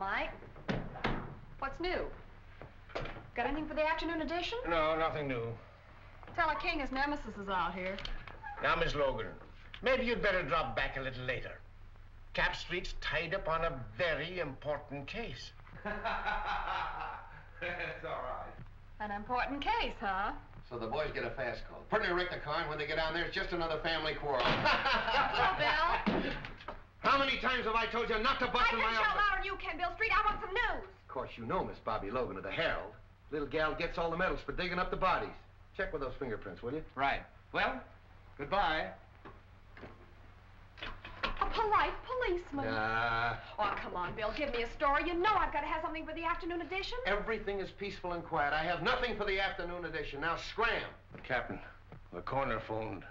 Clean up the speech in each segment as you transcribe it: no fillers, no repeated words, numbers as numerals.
Mike. What's new? Got anything for the afternoon edition? No, nothing new. Teller King, his nemesis, is out here. Now, Miss Logan, maybe you'd better drop back a little later. Cap Street's tied up on a very important case. That's all right. An important case, huh? So the boys get a fast call. Put in a wreck the car, and when they get down there, it's just another family quarrel. Hello, Bill. How many times have I told you not to bust in my office? I can shout louder than you can, Bill Street. I want some news. Of course, you know Miss Bobby Logan of the Herald. Little gal gets all the medals for digging up the bodies. Check with those fingerprints, will you? Right. Well, goodbye. A polite policeman. Oh, come on, Bill. Give me a story. You know I've got to have something for the afternoon edition. Everything is peaceful and quiet. I have nothing for the afternoon edition. Now, scram. Captain, the coroner phoned.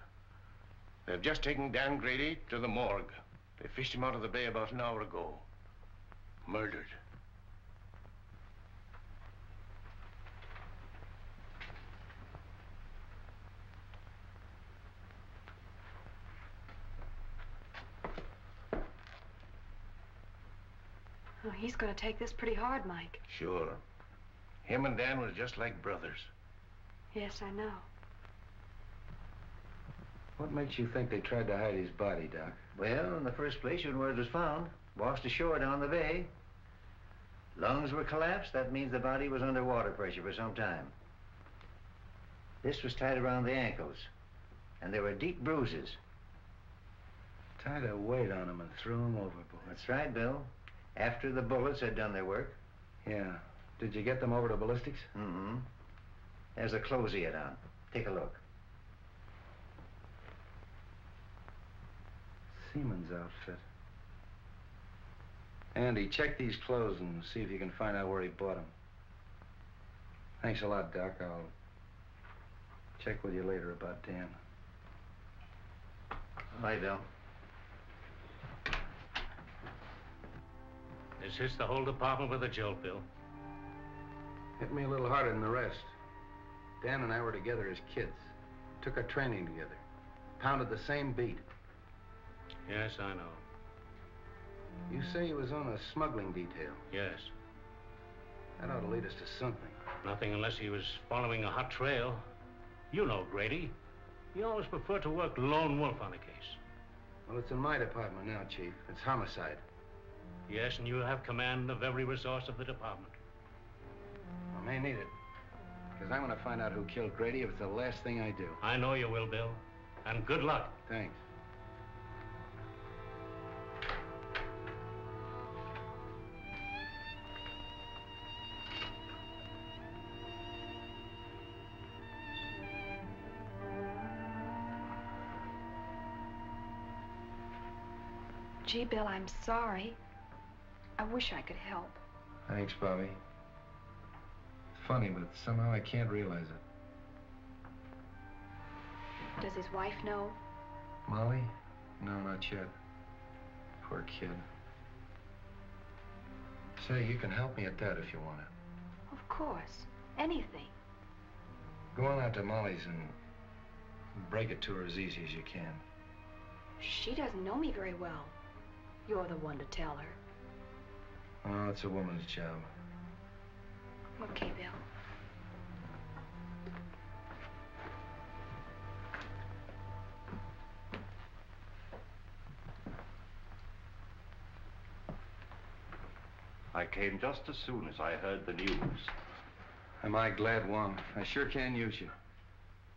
They've just taken Dan Grady to the morgue. They fished him out of the bay about an hour ago. Murdered. Oh, he's going to take this pretty hard, Mike. Sure. Him and Dan were just like brothers. Yes, I know. What makes you think they tried to hide his body, Doc? Well, in the first place, when word was found, washed ashore down the bay. Lungs were collapsed. That means the body was under water pressure for some time. This was tied around the ankles, and there were deep bruises. Tied a weight on him and threw him overboard. That's right, Bill. After the bullets had done their work. Yeah. Did you get them over to ballistics? Mm-hmm. There's a clothes he had on. Take a look. Seaman's outfit. Andy, check these clothes and see if you can find out where he bought them. Thanks a lot, Doc. I'll check with you later about Dan. Bye, Bill. This hits the whole department with a jolt, Bill. Hit me a little harder than the rest. Dan and I were together as kids. Took our training together. Pounded the same beat. Yes, I know. You say he was on a smuggling detail. Yes. That ought to lead us to something. Nothing unless he was following a hot trail. You know Grady. He always preferred to work lone wolf on a case. Well, it's in my department now, Chief. It's homicide. Yes, and you have command of every resource of the department. I may need it. Because I'm going to find out who killed Grady if it's the last thing I do. I know you will, Bill. And good luck. Thanks. Gee, Bill, I'm sorry. I wish I could help. Thanks, Bobby. It's funny, but somehow I can't realize it. Does his wife know? Molly? No, not yet. Poor kid. Say, you can help me at that if you want to. Of course. Anything. Go on out to Molly's and break it to her as easy as you can. She doesn't know me very well. You're the one to tell her. Oh, it's a woman's job. Okay, Bill. I came just as soon as I heard the news. Am I glad, Wong? I sure can use you.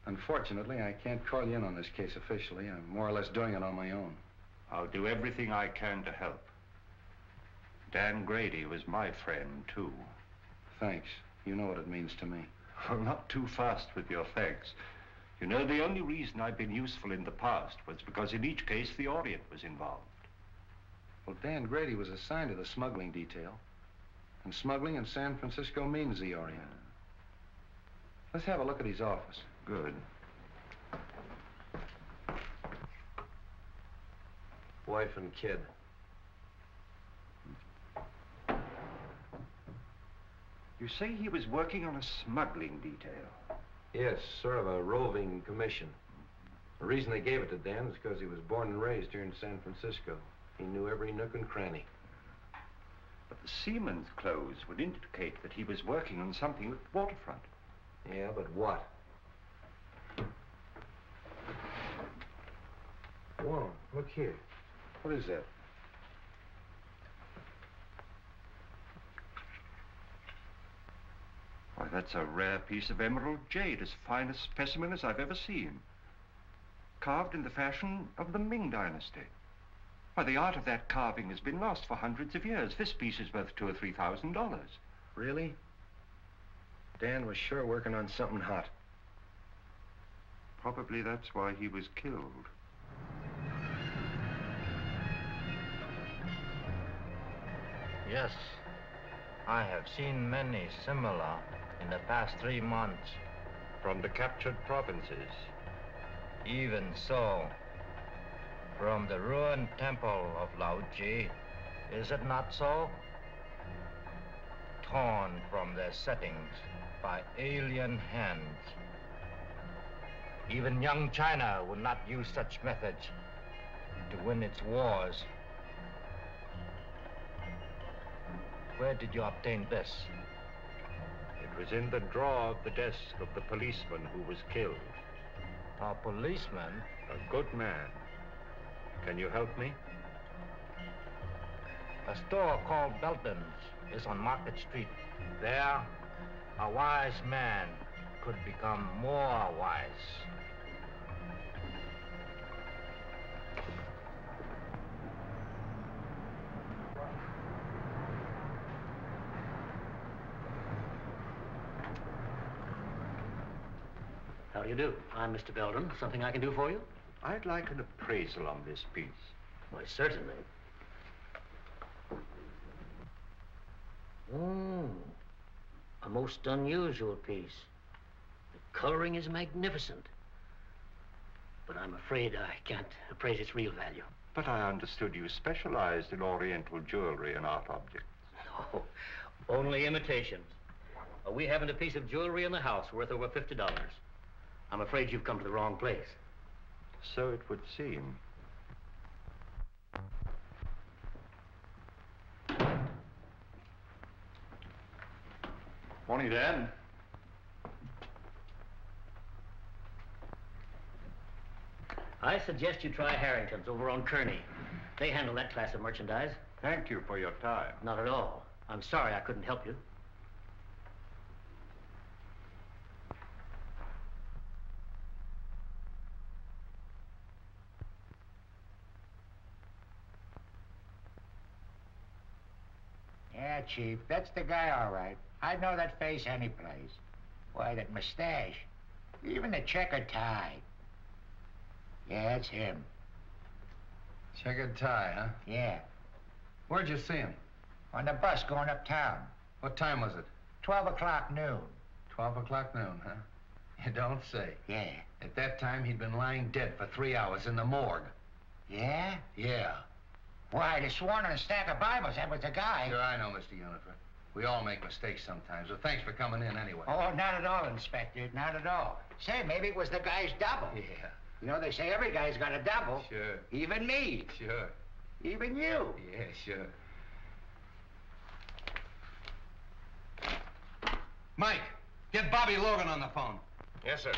Unfortunately, I can't call you in on this case officially. I'm more or less doing it on my own. I'll do everything I can to help. Dan Grady was my friend, too. Thanks. You know what it means to me. Well, not too fast with your thanks. You know, the only reason I've been useful in the past was because in each case the Orient was involved. Well, Dan Grady was assigned to the smuggling detail. And smuggling in San Francisco means the Orient. Let's have a look at his office. Good. Wife and kid. You say he was working on a smuggling detail? Yes, sort of a roving commission. The reason they gave it to Dan is because he was born and raised here in San Francisco. He knew every nook and cranny. But the seaman's clothes would indicate that he was working on something at the waterfront. Yeah, but what? Wong, look here. What is that? Why, that's a rare piece of emerald jade, as fine a specimen as I've ever seen. Carved in the fashion of the Ming Dynasty. Why, the art of that carving has been lost for hundreds of years. This piece is worth $2,000 or $3,000. Really? Dan was sure working on something hot. Probably that's why he was killed. Yes, I have seen many similar in the past 3 months. From the captured provinces. Even so, from the ruined temple of Lao Tzu, is it not so? Torn from their settings by alien hands. Even young China would not use such methods to win its wars. Where did you obtain this? It was in the drawer of the desk of the policeman who was killed. A policeman? A good man. Can you help me? A store called Belton's is on Market Street. There, a wise man could become more wise. How do you do? I'm Mr. Belden. Something I can do for you? I'd like an appraisal on this piece. Why, certainly. Oh, a most unusual piece. The coloring is magnificent. But I'm afraid I can't appraise its real value. But I understood you specialized in Oriental jewelry and art objects. No, only imitations. We haven't a piece of jewelry in the house worth over $50. I'm afraid you've come to the wrong place. So it would seem. Morning, Dan. I suggest you try Harrington's over on Kearney. They handle that class of merchandise. Thank you for your time. Not at all. I'm sorry I couldn't help you. Yeah, Chief, that's the guy, all right. I'd know that face any place. Why, that mustache. Even the checkered tie. Yeah, it's him. Checkered tie, huh? Yeah. Where'd you see him? On the bus going uptown. What time was it? 12 o'clock noon. 12 o'clock noon, huh? You don't say. Yeah. At that time, he'd been lying dead for 3 hours in the morgue. Yeah? Yeah. Why, they sworn on a stack of Bibles that was the guy. Sure, I know, Mr. Unifer. We all make mistakes sometimes, so thanks for coming in anyway. Oh, not at all, Inspector. Not at all. Say, maybe it was the guy's double. Yeah. You know, they say every guy's got a double. Sure. Even me. Sure. Even you. Yeah, sure. Mike, get Bobby Logan on the phone. Yes, sir.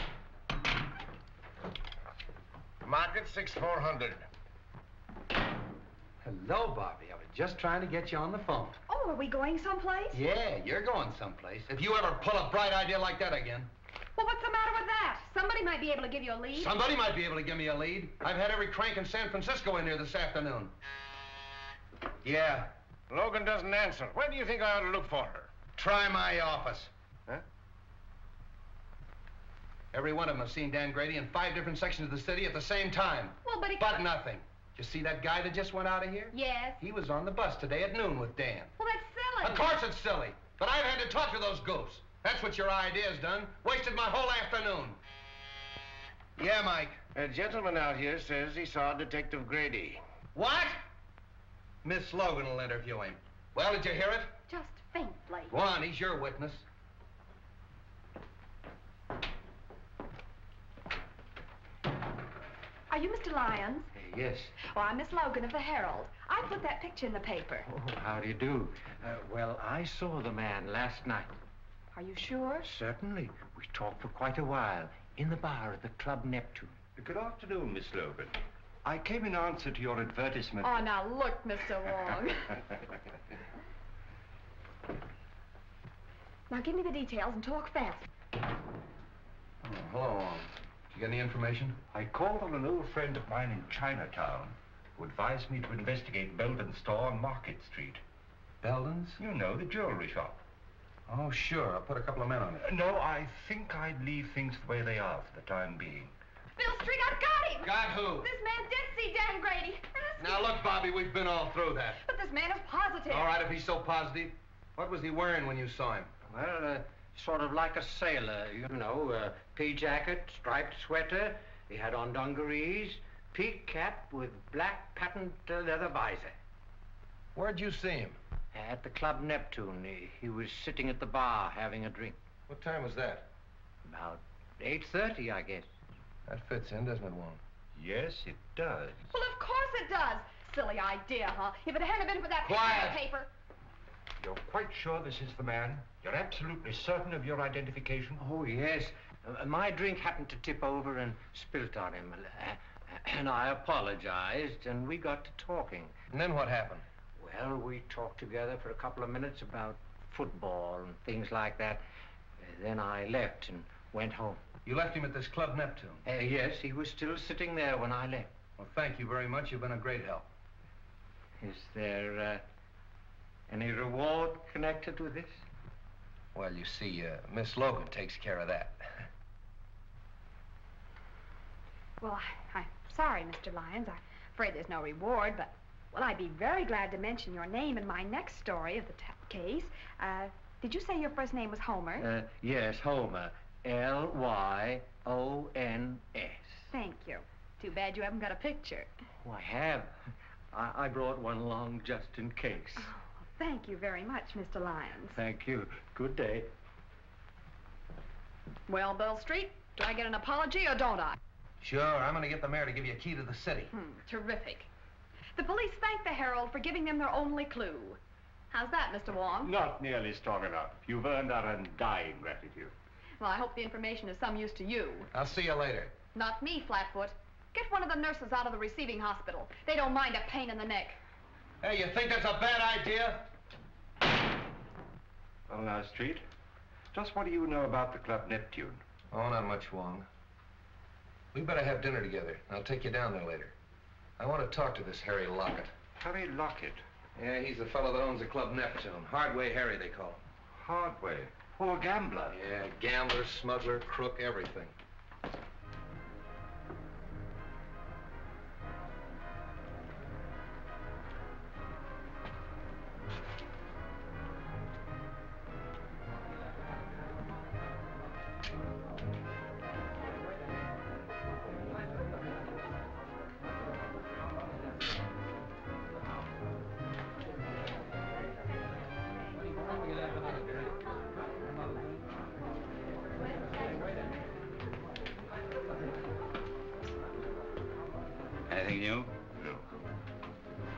Market 6400. Hello, Bobby. I was just trying to get you on the phone. Oh, are we going someplace? Yeah, you're going someplace. If you ever pull a bright idea like that again. Well, what's the matter with that? Somebody might be able to give you a lead. Somebody might be able to give me a lead. I've had every crank in San Francisco in here this afternoon. Yeah. Logan doesn't answer. Where do you think I ought to look for her? Try my office. Huh? Every one of them have seen Dan Grady in 5 different sections of the city at the same time. Well, but he... But nothing. Did you see that guy that just went out of here? Yes. He was on the bus today at noon with Dan. Well, that's silly. Of course it's silly. But I've had to talk to those goofs. That's what your idea's done. Wasted my whole afternoon. Yeah, Mike. A gentleman out here says he saw Detective Grady. What? Miss Logan will interview him. Well, did you hear it? Just faintly. Go on, he's your witness. Are you Mr. Lyons? Yes. Oh, I'm Miss Logan of the Herald. I put that picture in the paper. Oh, how do you do? Well, I saw the man last night. Are you sure? Certainly. We talked for quite a while in the bar at the Club Neptune. Good afternoon, Miss Logan. I came in answer to your advertisement. Oh, now look, Mr. Wong. Now give me the details and talk fast. Oh, hello. Did you get any information? I called on an old friend of mine in Chinatown who advised me to investigate Belden's store on Market Street. Belden's? You know, the jewelry shop. Oh, sure. I'll put a couple of men on it. No, I think I'd leave things the way they are for the time being. Bill Street, I've got him! Got who? This man did see Dan Grady. Ask Now, him. look, Bobby, we've been all through that. But this man is positive. All right, if he's so positive. What was he wearing when you saw him? Well, sort of like a sailor, you know, pea jacket, striped sweater. He had on dungarees, peak cap with black patent leather visor. Where'd you see him? At the Club Neptune. He was sitting at the bar having a drink. What time was that? About 8:30, I guess. That fits in, doesn't it, Wong? Yes, it does. Well, of course it does. Silly idea, huh? If it hadn't been for that picture in the paper. You're quite sure this is the man? You're absolutely certain of your identification? Oh, yes. My drink happened to tip over and spilt on him. And I apologized, and we got to talking. And then what happened? Well, we talked together for a couple of minutes about football and things like that. Then I left and went home. You left him at this Club Neptune? Yes, he was still sitting there when I left. Well, thank you very much. You've been a great help. Is there any reward connected with this? Well, you see, Miss Logan takes care of that. Well, I'm sorry, Mr. Lyons. I'm afraid there's no reward, but, well, I'd be very glad to mention your name in my next story of the case. Did you say your first name was Homer? Yes, Homer. L-Y-O-N-S. Thank you. Too bad you haven't got a picture. Oh, I have. I brought one along just in case. Oh, thank you very much, Mr. Lyons. Thank you. Good day. Well, Bill Street, do I get an apology or don't I? Sure, I'm going to get the mayor to give you a key to the city. Terrific. The police thank the Herald for giving them their only clue. How's that, Mr. Wong? Not nearly strong enough. You've earned our undying gratitude. Well, I hope the information is some use to you. I'll see you later. Not me, Flatfoot. Get one of the nurses out of the receiving hospital. They don't mind a pain in the neck. Hey, you think that's a bad idea? Well, now, Street, just what do you know about the Club Neptune? Oh, not much, Wong. We better have dinner together. I'll take you down there later. I want to talk to this Harry Lockett. Harry Lockett? Yeah, he's the fellow that owns the Club Neptune. Hardway Harry, they call him. Hardway? Oh, a gambler? Yeah, gambler, smuggler, crook, everything. Anything new? No.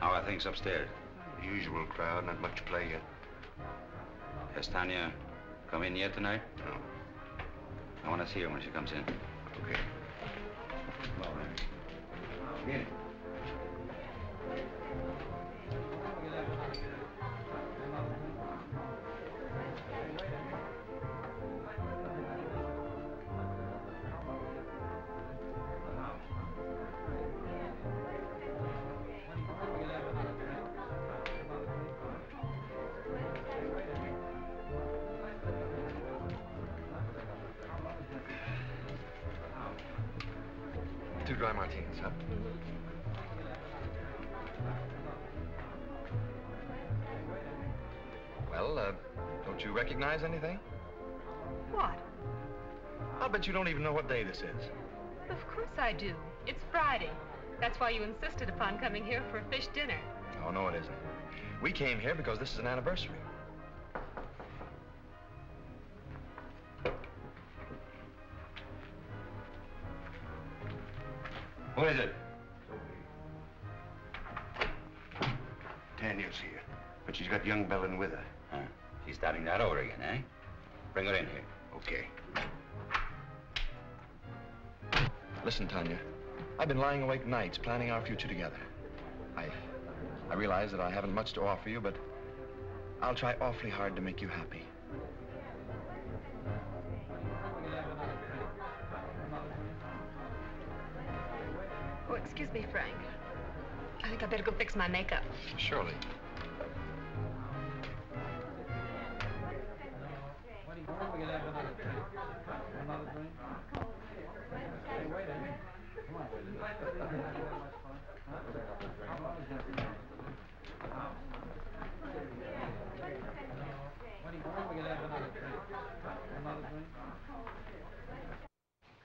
How are things upstairs? Usual crowd, not much play yet. Has Tanya come in yet tonight? No. I want to see her when she comes in. Okay. Well, then. Get it. Two dry martinis, huh? Well, don't you recognize anything? What? I'll bet you don't even know what day this is. Of course I do. It's Friday. That's why you insisted upon coming here for a fish dinner. Oh, no, it isn't. We came here because this is an anniversary. Who is it? Tanya's here, but she's got young Belden with her. Huh. She's starting that over again, eh? Bring her in here. Okay. Listen, Tanya, I've been lying awake nights planning our future together. I realize that I haven't much to offer you, but I'll try awfully hard to make you happy. Oh, excuse me, Frank. I think I better go fix my makeup. Surely.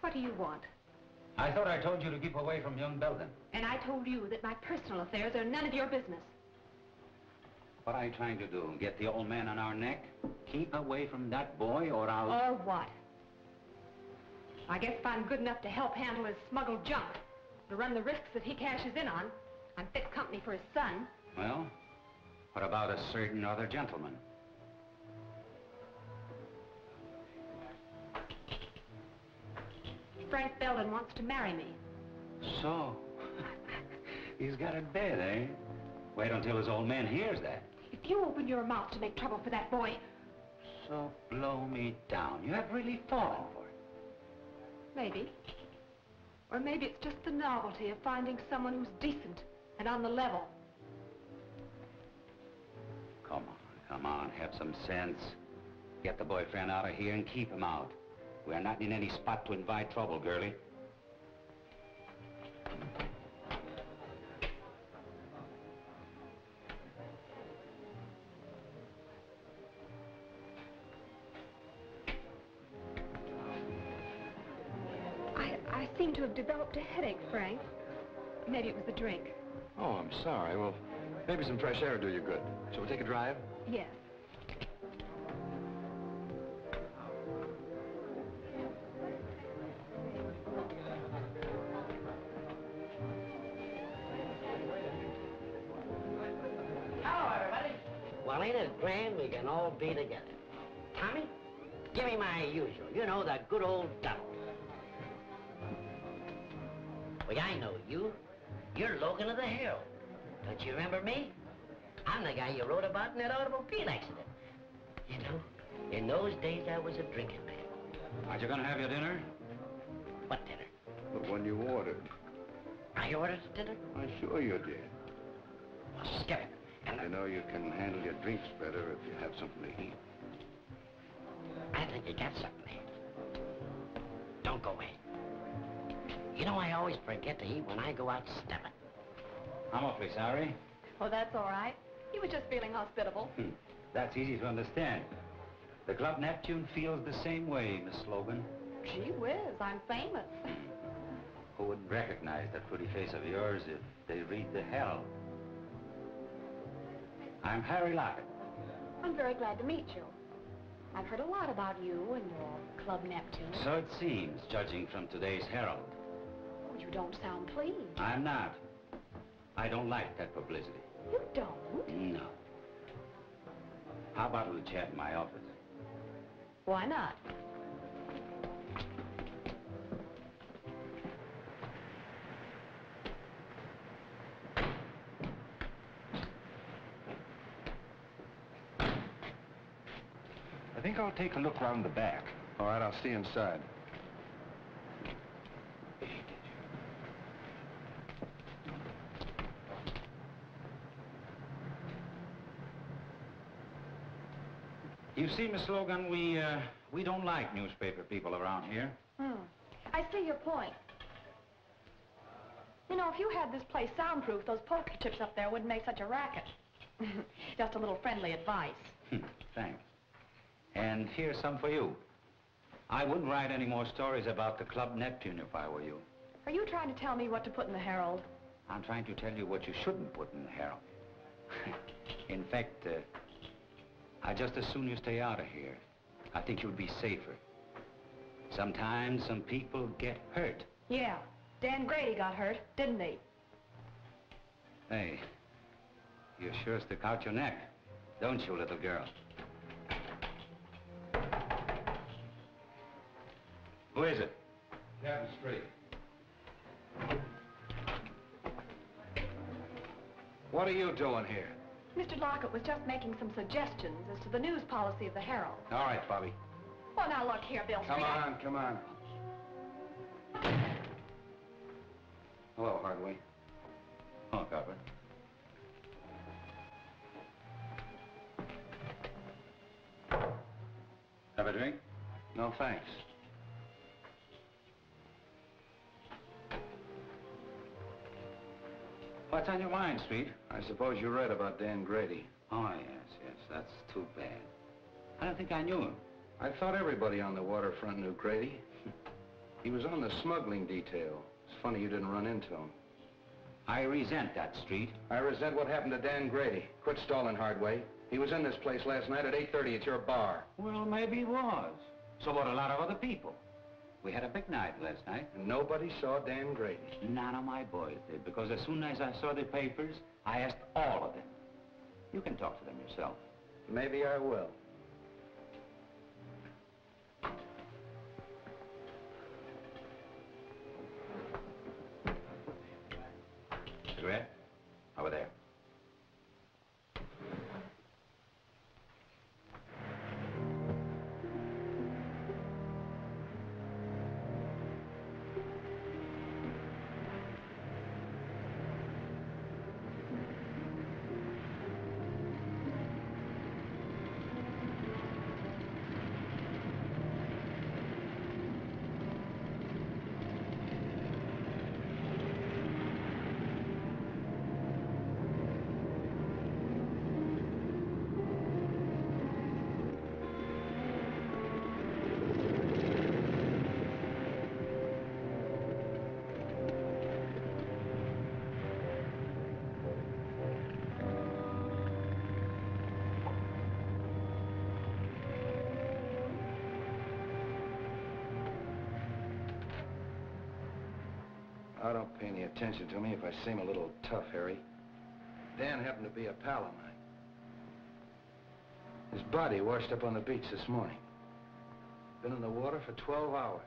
What do you want? I thought I told you to keep away from young Belden. And I told you that my personal affairs are none of your business. What are you trying to do? Get the old man on our neck? Keep away from that boy or I'll... Or what? I guess if I'm good enough to help handle his smuggled junk, to run the risks that he cashes in on, I'm fit company for his son. Well, what about a certain other gentleman? Frank Belden wants to marry me. So, he's got it bad, eh? Wait until his old man hears that. If you open your mouth to make trouble for that boy... So blow me down. You have really fallen for it. Maybe. Or maybe it's just the novelty of finding someone who's decent and on the level. Come on, have some sense. Get the boyfriend out of here and keep him out. We're not in any spot to invite trouble, girlie. I seem to have developed a headache, Frank. Maybe it was the drink. Oh, I'm sorry. Well, maybe some fresh air will do you good. Shall we take a drive? Yes. Hello, everybody. Well, ain't it grand we can all be together? Tommy, give me my usual. You know, the good old double. Well, I know you. You're Logan of the Herald. Don't you remember me? I'm the guy you wrote about in that automobile accident. You know, in those days I was a drinking man. Aren't you gonna have your dinner? What dinner? The one you ordered. I ordered dinner? I'm sure you did. Well, skip it. And You know you can handle your drinks better if you have something to eat. I think you got something there. Don't go away. You know, I always forget to eat when I go out stepping. I'm awfully sorry. Oh, that's all right. He was just feeling hospitable. That's easy to understand. The Club Neptune feels the same way, Miss Logan. Gee whiz, I'm famous. Who wouldn't recognize that pretty face of yours if they read the Herald? I'm Harry Lockett. I'm very glad to meet you. I've heard a lot about you and your Club Neptune. So it seems, judging from today's Herald. Oh, you don't sound pleased. I'm not. I don't like that publicity. You don't? No. How about a little chat in my office? Why not? I think I'll take a look round the back. All right, I'll see you inside. You see, Miss Logan, we don't like newspaper people around here. I see your point. You know, if you had this place soundproof, those poker chips up there wouldn't make such a racket. Just a little friendly advice. Thanks. And here's some for you. I wouldn't write any more stories about the Club Neptune if I were you. Are you trying to tell me what to put in the Herald? I'm trying to tell you what you shouldn't put in the Herald. In fact, I'd just as soon you stay out of here. I think you'll be safer. Sometimes some people get hurt. Yeah, Dan Grady got hurt, didn't he? Hey, You sure stick out your neck, don't you, little girl? Who is it? Captain Street. What are you doing here? Mr. Lockett was just making some suggestions as to the news policy of the Herald. All right, Bobby. Well, now look here, Bill. Come on, come on. Hello, Hardway. Oh, Copper. Have a drink? No, thanks. What's on your mind, Street? I suppose you read about Dan Grady. Oh, yes, that's too bad. I don't think I knew him. I thought everybody on the waterfront knew Grady. He was on the smuggling detail. It's funny you didn't run into him. I resent that, Street. I resent what happened to Dan Grady. Quit stalling, Hardway. He was in this place last night at 8:30 at your bar. Well, maybe he was. So about a lot of other people. We had a big night last night. And nobody saw Dan Grady. None of my boys did, because as soon as I saw the papers, I asked all of them. You can talk to them yourself. Maybe I will. Cigarette? Over there. I don't pay any attention to me if I seem a little tough, Harry. Dan happened to be a pal of mine. His body washed up on the beach this morning. Been in the water for 12 hours.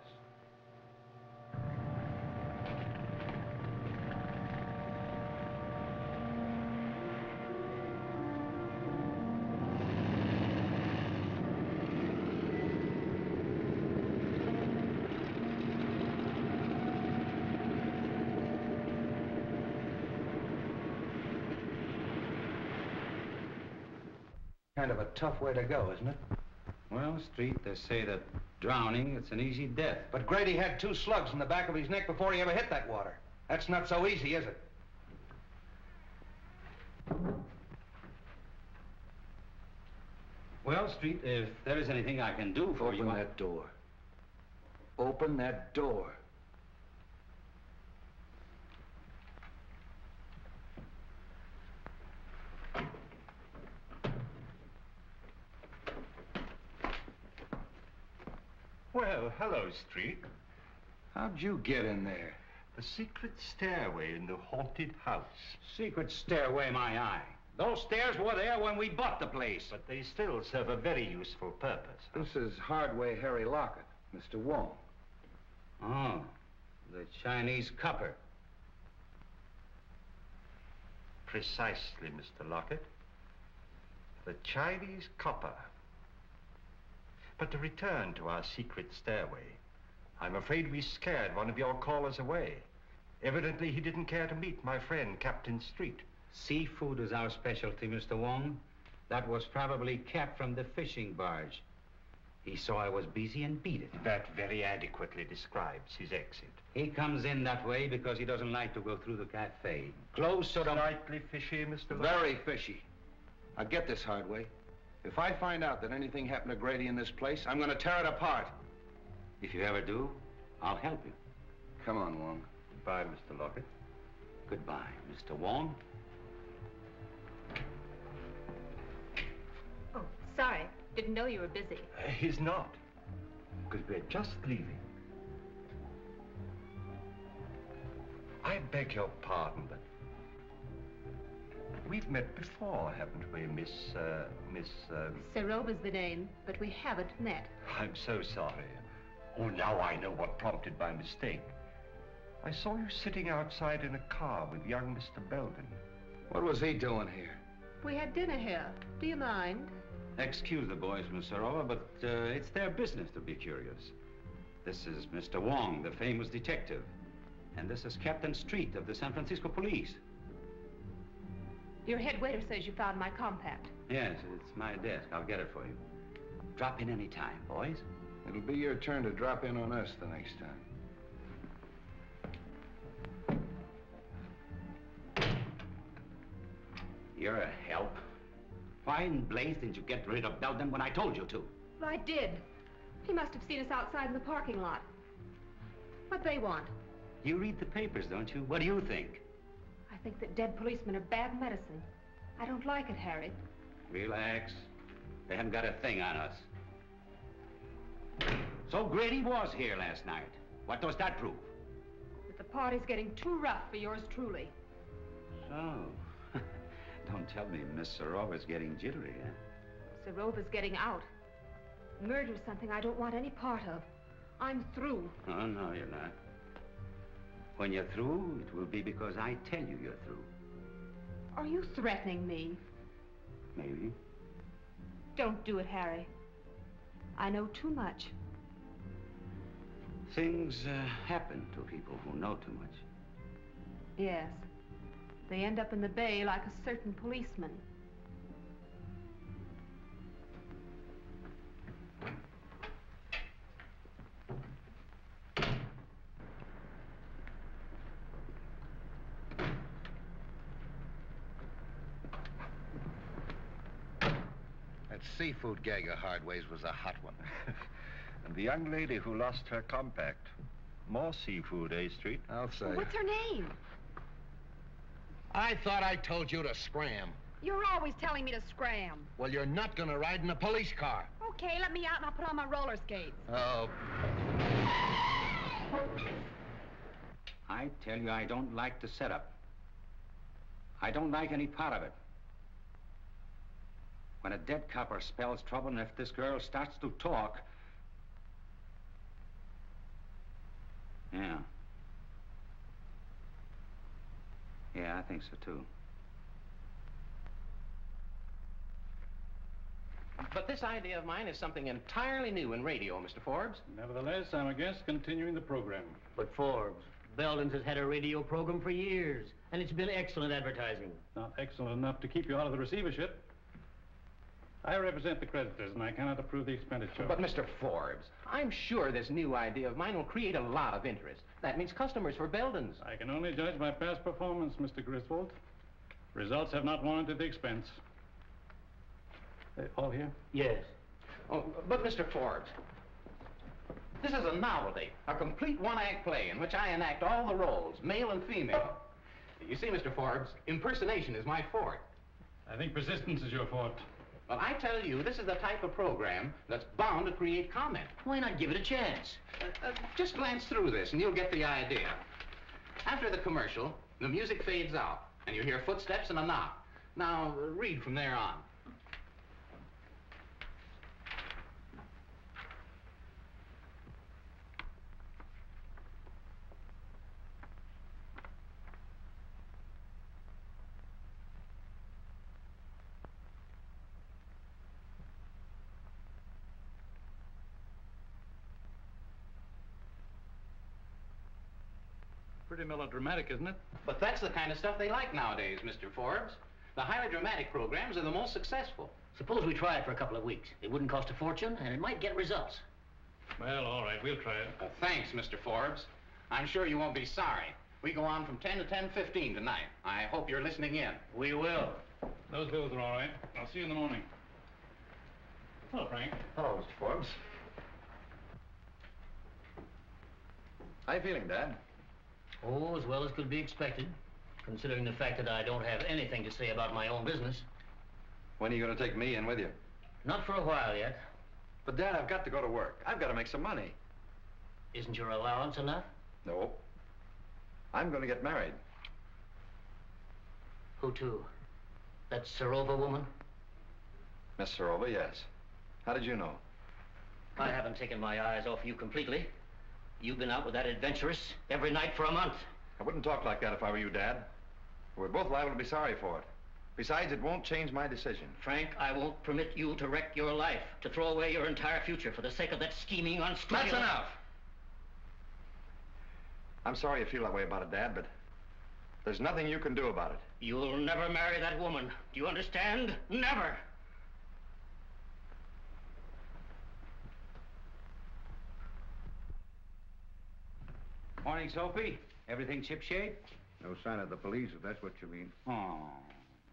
Kind of a tough way to go, isn't it? Well, Street, they say that drowning, it's an easy death. But Grady had 2 slugs in the back of his neck before he ever hit that water. That's not so easy, is it? Well, Street, if there is anything I can do for you... Open that door. Open that door. Well, hello, Street. How'd you get in there? The secret stairway in the haunted house. Secret stairway, my eye. Those stairs were there when we bought the place. But they still serve a very useful purpose. This is Hardway Harry Lockett, Mr. Wong. Oh, the Chinese copper. Precisely, Mr. Lockett. The Chinese copper. But to return to our secret stairway, I'm afraid we scared one of your callers away. Evidently, he didn't care to meet my friend, Captain Street. Seafood is our specialty, Mr. Wong. That was probably kept from the fishing barge. He saw I was busy and beat it. That very adequately describes his exit. He comes in that way because he doesn't like to go through the cafe. Close to the... Slightly fishy, Mr. Lockett. Very fishy. Now get this, Hardway. If I find out that anything happened to Grady in this place, I'm going to tear it apart. If you ever do, I'll help you. Come on, Wong. Goodbye, Mr. Lockett. Goodbye, Mr. Wong. Oh, sorry. Didn't know you were busy. He's not. Because we're just leaving. I beg your pardon, but We've met before, haven't we, Miss... Serova's the name, but we haven't met. I'm so sorry. Oh, now I know what prompted my mistake. I saw you sitting outside in a car with young Mr. Belden. What was he doing here? We had dinner here. Do you mind? Excuse the boys, Miss Serova, but it's their business to be curious. This is Mr. Wong, the famous detective. And this is Captain Street of the San Francisco Police. Your head waiter says you found my compact. Yes, it's my desk. I'll get it for you. Drop in any time, boys. It'll be your turn to drop in on us the next time. You're a help. Why in blaze didn't you get rid of Belden when I told you to? Well, I did. He must have seen us outside in the parking lot. What they want? You read the papers, don't you? What do you think? I think that dead policemen are bad medicine. I don't like it, Harry. Relax. They haven't got a thing on us. So Grady was here last night. What does that prove? That the party's getting too rough for yours truly. So, don't tell me Miss Serova's getting jittery, huh? Serova's getting out. Murder's something I don't want any part of. I'm through. Oh, no, you're not. When you're through, it will be because I tell you you're through. Are you threatening me? Maybe. Don't do it, Harry. I know too much. Things happen to people who know too much. Yes. They end up in the bay like a certain policeman. That seafood gag of Hardway's was a hot one. And the young lady who lost her compact. More seafood, eh, Street? I'll say. What's her name? I thought I told you to scram. You're always telling me to scram. Well, you're not gonna ride in a police car. Okay, let me out and I'll put on my roller skates. Oh. I tell you, I don't like the setup. I don't like any part of it. When a dead copper spells trouble, and if this girl starts to talk... Yeah. Yeah, I think so, too. But this idea of mine is something entirely new in radio, Mr. Forbes. Nevertheless, I'm against continuing the program. But Forbes, Belden's has had a radio program for years, and it's been excellent advertising. Not excellent enough to keep you out of the receivership. I represent the creditors, and I cannot approve the expenditure. But, Mr. Forbes, I'm sure this new idea of mine will create a lot of interest. That means customers for Belden's. I can only judge by past performance, Mr. Griswold. Results have not warranted the expense. All here? Yes. Oh, but, Mr. Forbes, this is a novelty, a complete one-act play in which I enact all the roles, male and female. You see, Mr. Forbes, impersonation is my forte. I think persistence is your forte. Well, I tell you, this is the type of program that's bound to create comment. Why not give it a chance? Just glance through this and you'll get the idea. After the commercial, the music fades out and you hear footsteps and a knock. Now, read from there on. Pretty melodramatic, isn't it? But that's the kind of stuff they like nowadays, Mr. Forbes. The highly dramatic programs are the most successful. Suppose we try it for a couple of weeks. It wouldn't cost a fortune, and it might get results. Well, all right, we'll try it. Thanks, Mr. Forbes. I'm sure you won't be sorry. We go on from 10 to 10:15 tonight. I hope you're listening in. We will. Those bills are all right. I'll see you in the morning. Hello, Frank. Hello, Mr. Forbes. How you feeling, Dad? Oh, as well as could be expected, considering the fact that I don't have anything to say about my own business. When are you going to take me in with you? Not for a while yet. But, Dad, I've got to go to work. I've got to make some money. Isn't your allowance enough? No. I'm going to get married. Who to? That Serova woman? Miss Serova, yes. How did you know? I haven't taken my eyes off you completely. You've been out with that adventuress every night for a month. I wouldn't talk like that if I were you, Dad. We're both liable to be sorry for it. Besides, it won't change my decision. Frank, I won't permit you to wreck your life, to throw away your entire future for the sake of that scheming, unscrupulous... That's enough! I'm sorry you feel that way about it, Dad, but there's nothing you can do about it. You'll never marry that woman. Do you understand? Never! Morning, Sophie. Everything shipshape? No sign of the police, if that's what you mean. Oh,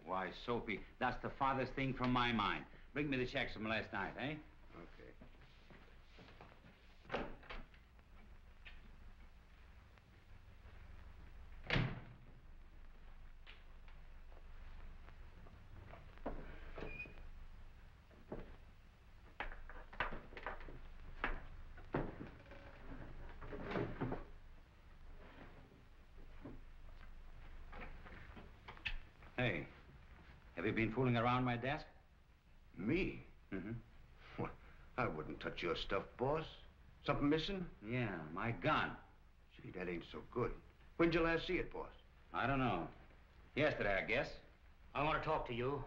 why, Sophie, that's the farthest thing from my mind. Bring me the checks from last night, eh? Okay. Hey, have you been fooling around my desk? Me? Mm-hmm. Well, I wouldn't touch your stuff, boss. Something missing? Yeah, my gun. Gee, that ain't so good. When'd you last see it, boss? I don't know. Yesterday, I guess. I want to talk to you.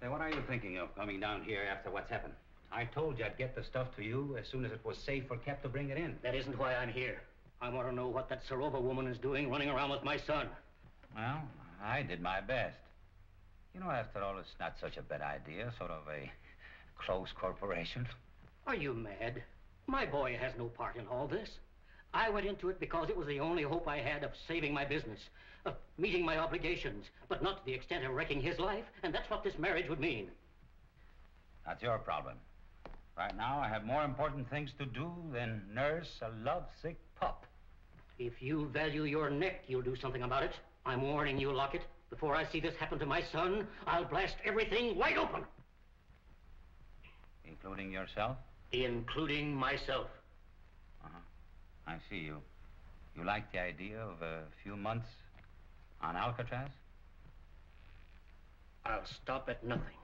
Say, what are you thinking of coming down here after what's happened? I told you I'd get the stuff to you as soon as it was safe for Cap to bring it in. That isn't why I'm here. I want to know what that Serova woman is doing running around with my son. Well, I did my best. You know, after all, it's not such a bad idea, sort of a close corporation. Are you mad? My boy has no part in all this. I went into it because it was the only hope I had of saving my business, of meeting my obligations, but not to the extent of wrecking his life, and that's what this marriage would mean. That's your problem. Right now, I have more important things to do than nurse a lovesick pup. If you value your neck, you'll do something about it. I'm warning you, Lockett. Before I see this happen to my son, I'll blast everything wide open. Including yourself? Including myself. Uh-huh. I see you. You like the idea of a few months on Alcatraz? I'll stop at nothing.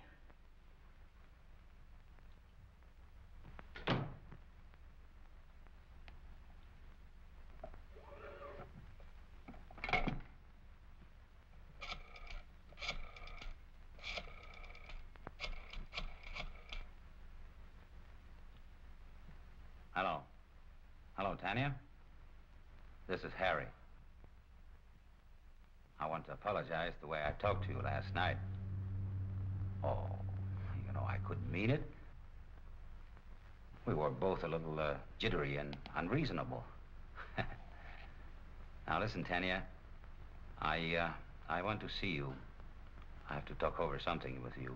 Hello. Hello, Tanya. This is Harry. I want to apologize the way I talked to you last night. Oh, you know, I couldn't mean it. We were both a little jittery and unreasonable. Now, listen, Tanya. I want to see you. I have to talk over something with you.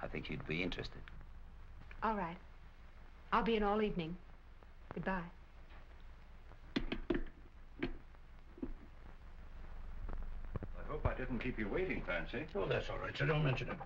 I think you'd be interested. All right. I'll be in all evening. Goodbye. I hope I didn't keep you waiting, Fancy. Oh, that's all right, so don't mention it.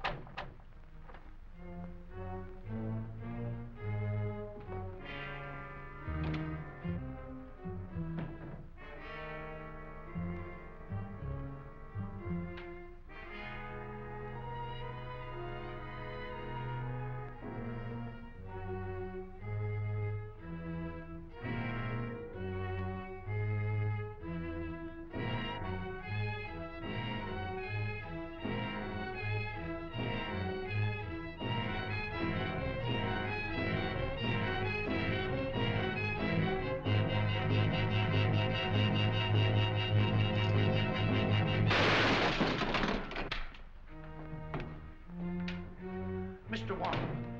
Mr. Wong.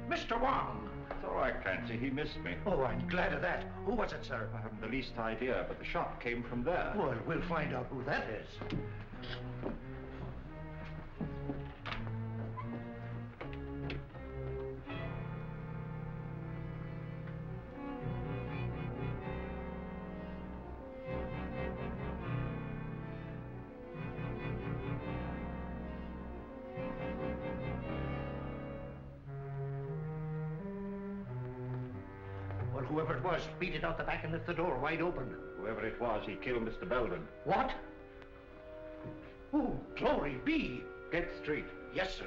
Mr. Wong! It's all right, Fancy. He missed me. Oh, I'm glad of that. Who was it, sir? I haven't the least idea, but the shot came from there. Well, we'll find out who that is. Well, whoever it was, beat it out the back and left the door wide open. Whoever it was, he killed Mr. Belden. What? Oh, glory be! Get straight. Yes, sir.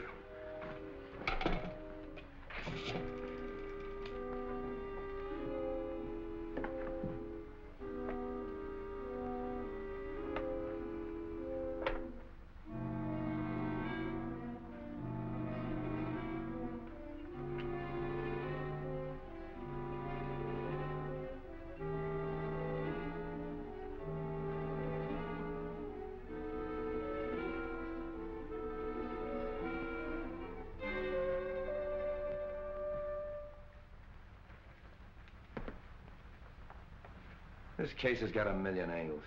This case has got a million angles.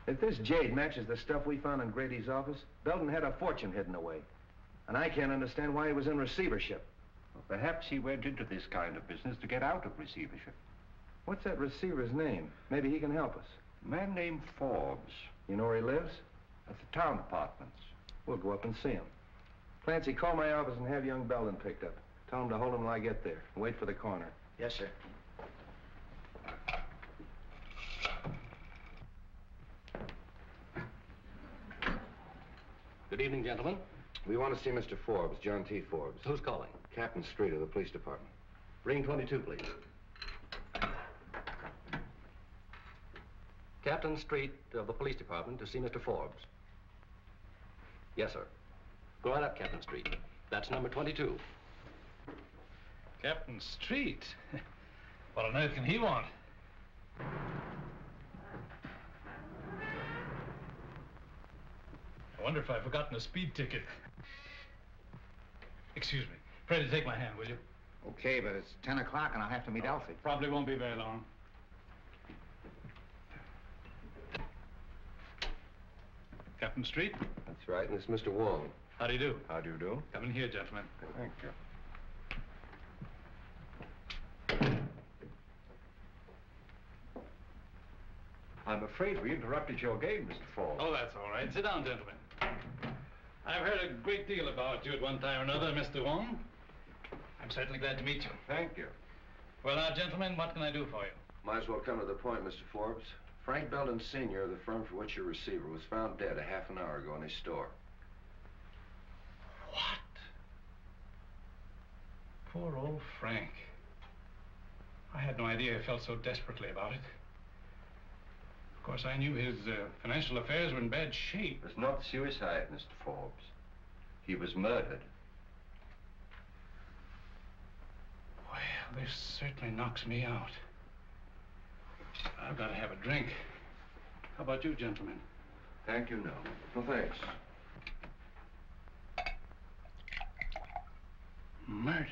If this jade matches the stuff we found in Grady's office, Belden had a fortune hidden away. And I can't understand why he was in receivership. Well, perhaps he went into this kind of business to get out of receivership. What's that receiver's name? Maybe he can help us. A man named Forbes. You know where he lives? At the town apartments. We'll go up and see him. Clancy, call my office and have young Belden picked up. Tell him to hold him till I get there. And wait for the coroner. Yes, sir. Good evening, gentlemen. We want to see Mr. Forbes, John T. Forbes. Who's calling? Captain Street of the police department. Ring 22, please. Captain Street of the police department to see Mr. Forbes. Yes, sir. Go right up, Captain Street. That's number 22. Captain Street? What on earth can he want? I wonder if I've forgotten a speed ticket. Excuse me. Pray to take my hand, will you? Okay, but it's 10 o'clock and I'll have to meet Elsie. Probably won't be very long. Captain Street? That's right, and it's Mr. Wong. How do you do? How do you do? Come in here, gentlemen. Thank you. I'm afraid we interrupted your game, Mr. Forbes. Oh, that's all right. Sit down, gentlemen. I've heard a great deal about you at one time or another, Mr. Wong. I'm certainly glad to meet you. Thank you. Well, now, gentlemen, what can I do for you? Might as well come to the point, Mr. Forbes. Frank Belden Sr. of the firm for which you're receiver was found dead a half an hour ago in his store. What? Poor old Frank. I had no idea he felt so desperately about it. Of course, I knew his financial affairs were in bad shape. It was not suicide, Mr. Forbes. He was murdered. Well, this certainly knocks me out. I've got to have a drink. How about you, gentlemen? Thank you, no. Well, thanks. Murdered?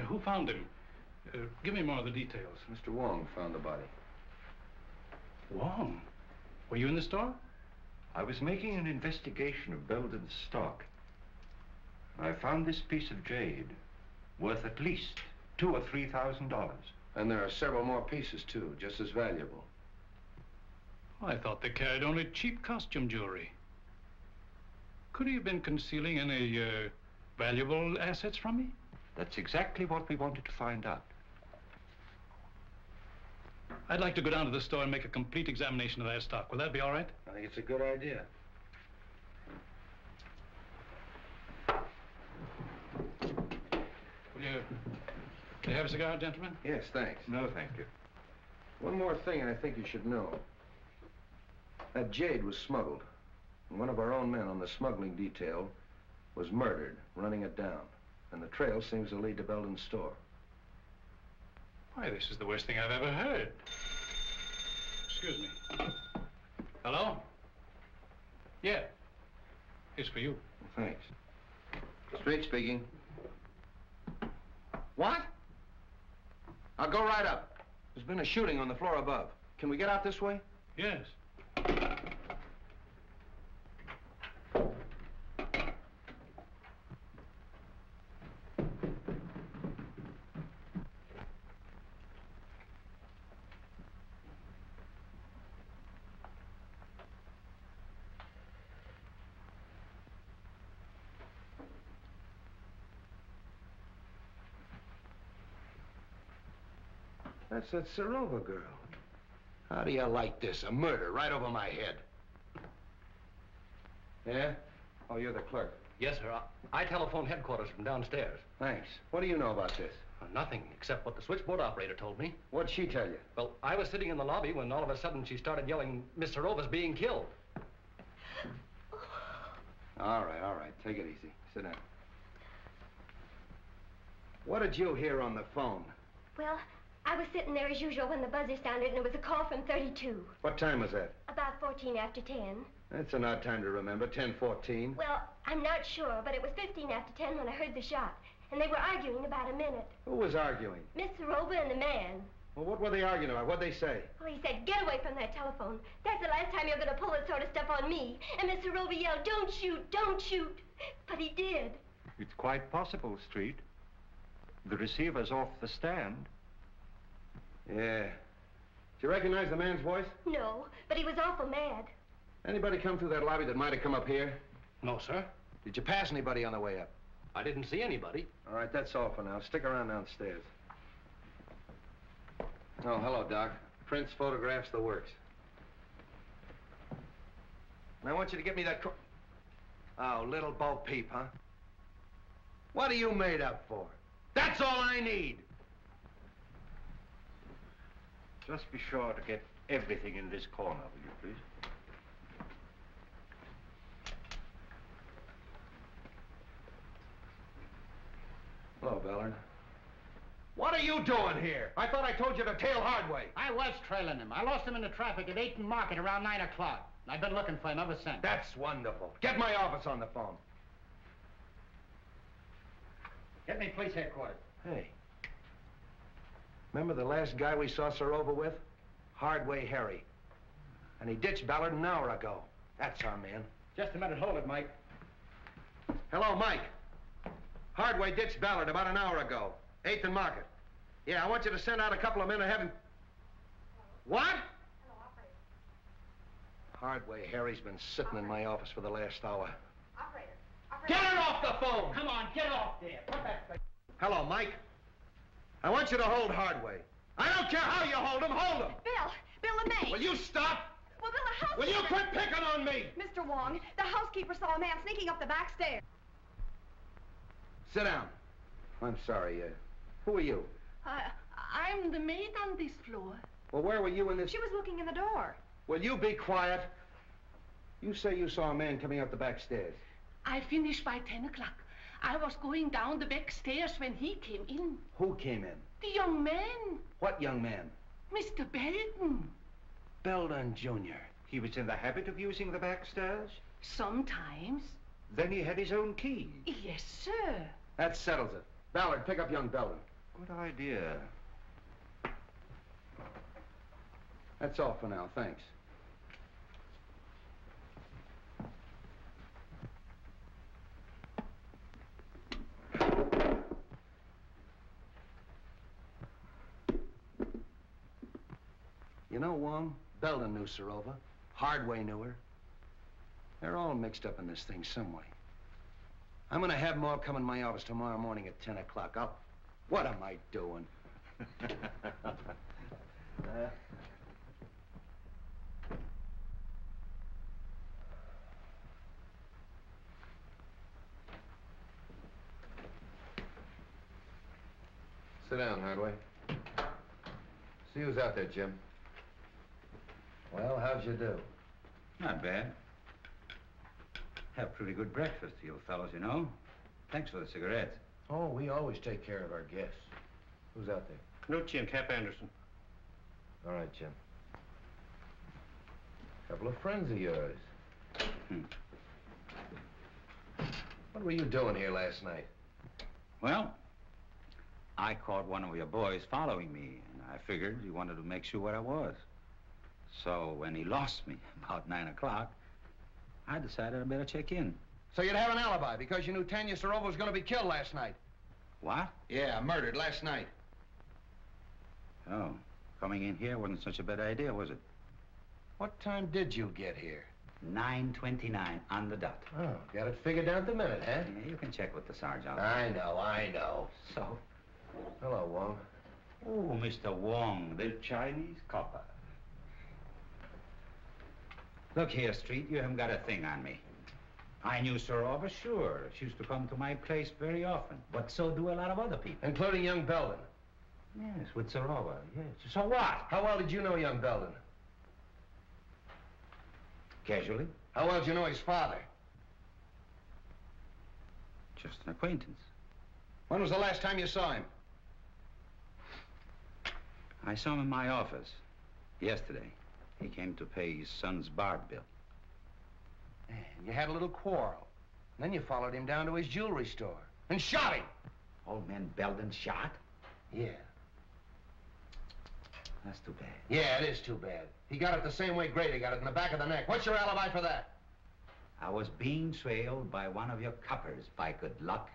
Who found him? Give me more of the details. Mr. Wong found the body. Wong? Were you in the store? I was making an investigation of Belden's stock. I found this piece of jade worth at least $2,000 or $3,000. And there are several more pieces, too, just as valuable. I thought they carried only cheap costume jewelry. Could he have been concealing any valuable assets from me? That's exactly what we wanted to find out. I'd like to go down to the store and make a complete examination of that stock. Will that be all right? I think it's a good idea. Will you have a cigar, gentlemen? Yes, thanks. No, thank you. One more thing I think you should know. That jade was smuggled. And one of our own men on the smuggling detail was murdered, running it down. And the trail seems to lead to Belden's store. Why, this is the worst thing I've ever heard. Excuse me. Hello? Yeah. It's for you. Well, thanks. Street speaking. What? I'll go right up. There's been a shooting on the floor above. Can we get out this way? Yes. That's that Serova girl. How do you like this? A murder right over my head. Yeah? Oh, you're the clerk. Yes, sir. I telephoned headquarters from downstairs. Thanks. What do you know about this? Nothing, except what the switchboard operator told me. What'd she tell you? Well, I was sitting in the lobby when all of a sudden she started yelling, Miss Serova's being killed. All right. Take it easy. Sit down. What did you hear on the phone? Well, I was sitting there as usual when the buzzer sounded, and it was a call from 32. What time was that? About 14 after 10. That's an odd time to remember, 10:14. Well, I'm not sure, but it was 15 after 10 when I heard the shot. And they were arguing about a minute. Who was arguing? Miss Serova and the man. Well, what were they arguing about? What'd they say? Well, he said, get away from that telephone. That's the last time you're going to pull that sort of stuff on me. And Miss Serova yelled, don't shoot, don't shoot. But he did. It's quite possible, Street. The receiver's off the stand. Yeah. Did you recognize the man's voice? No, but he was awful mad. Anybody come through that lobby that might have come up here? No, sir. Did you pass anybody on the way up? I didn't see anybody. All right, that's all for now. Stick around downstairs. Oh, hello, Doc. Prints, photographs, the works. And I want you to get me that Oh, little Bo Peep, huh? What are you made up for? That's all I need! Just be sure to get everything in this corner, will you, please? Hello, Ballard. What are you doing here? I thought I told you to tail Hardway. I was trailing him. I lost him in the traffic at 8th and Market around 9 o'clock. I've been looking for him ever since. That's wonderful. Get my office on the phone. Get me police headquarters. Hey. Remember the last guy we saw Serova with? Hardway Harry. And he ditched Ballard an hour ago. That's our man. Just a minute. Hold it, Mike. Hello, Mike. Hardway ditched Ballard about an hour ago. 8th and Market. Yeah, I want you to send out a couple of men to have him... What? Hello, operator. Hardway Harry's been sitting in my office for the last hour. Operator. Get it off the phone! Come on, get off there. Put that thing. Hello, Mike. I want you to hold Hardway. I don't care how you hold him, hold him! Bill LeMay. Will you stop? Well, Bill, the housekeeper... Will you quit picking on me? Mr. Wong, the housekeeper saw a man sneaking up the back stairs. Sit down. I'm sorry, who are you? I'm the maid on this floor. Well, where were you in this... She was looking in the door. Will you be quiet? You say you saw a man coming up the back stairs. I finished by 10 o'clock. I was going down the back stairs when he came in. Who came in? The young man. What young man? Mr. Belden. Belden Jr. He was in the habit of using the back stairs? Sometimes. Then he had his own key? Yes, sir. That settles it. Ballard, pick up young Belden. Good idea. That's all for now, thanks. You know, Wong, Belden knew Serova. Hardway knew her. They're all mixed up in this thing some way. I'm gonna have them all come in my office tomorrow morning at 10 o'clock. What am I doing? Sit down, Hardway. See who's out there, Jim. Well, how'd you do? Not bad. Have pretty good breakfast, you fellows, you know. Thanks for the cigarettes. Oh, we always take care of our guests. Who's out there? No, Jim, Cap Anderson. All right, Jim. Couple of friends of yours. What were you doing here last night? Well, I caught one of your boys following me, and I figured he wanted to make sure where I was. So when he lost me about 9 o'clock, I decided I better check in. So you'd have an alibi because you knew Tanya Serova was going to be killed last night. What? Yeah, murdered last night. Oh, coming in here wasn't such a bad idea, was it? What time did you get here? 9:29 on the dot. Oh, got it figured down to the minute, huh? Yeah, you can check with the sergeant. I know. So? Hello, Wong. Oh, Mr. Wong, the Chinese copper. Look here, Street, you haven't got a thing on me. I knew Sorova, sure. She used to come to my place very often. But so do a lot of other people. Including young Belden. Yes, with Sorova, yes. So what? How well did you know young Belden? Casually. How well did you know his father? Just an acquaintance. When was the last time you saw him? I saw him in my office yesterday. He came to pay his son's bar bill. And you had a little quarrel. Then you followed him down to his jewelry store and shot him. Old man Belden shot? Yeah. That's too bad. Yeah, it is too bad. He got it the same way Grady got it, in the back of the neck. What's your alibi for that? I was being trailed by one of your coppers, by good luck.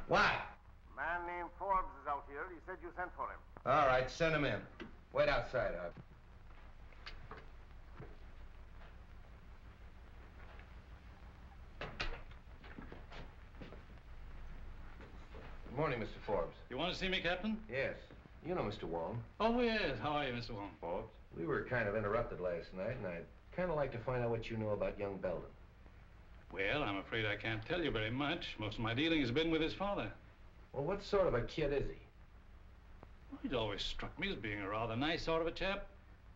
Why? A man named Forbes is out here. He said you sent for him. All right, send him in. Wait outside, Hub. Good morning, Mr. Forbes. You want to see me, Captain? Yes. You know Mr. Wong. Oh, yes. How are you, Mr. Wong? Forbes. We were kind of interrupted last night, and I'd kind of like to find out what you know about young Belden. Well, I'm afraid I can't tell you very much. Most of my dealing has been with his father. Well, what sort of a kid is he? Well, he's always struck me as being a rather nice sort of a chap.